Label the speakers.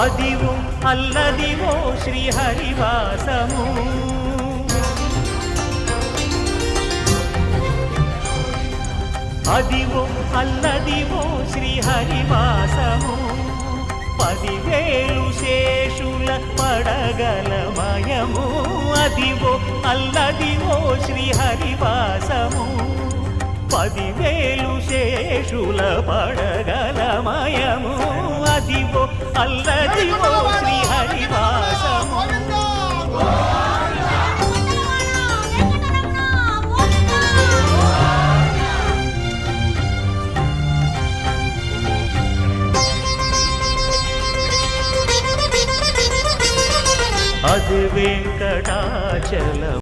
Speaker 1: అదివో అల్లదివో శ్రీహరివాసము అదివో అల్లదివో శ్రీహరివాసము 10,000 శేషుల పడగలమయము అదివో అల్లదివో శ్రీహరివాసము 10,000 శేషుల పడగలమయము అదివో అల్లదివో శ్రీహరివాసము అది వెంకటాచలం